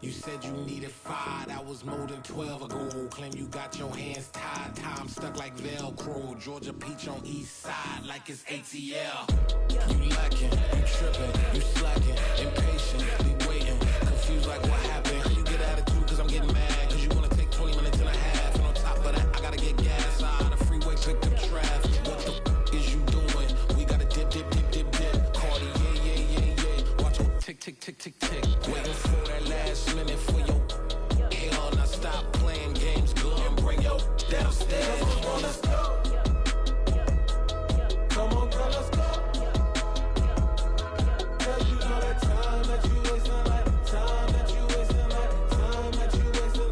You said you needed 5, that was more than 12 ago. Claim you got your hands tied, time stuck like Velcro. Georgia Peach on east side like it's ATL. You lacking, you tripping, you slacking. In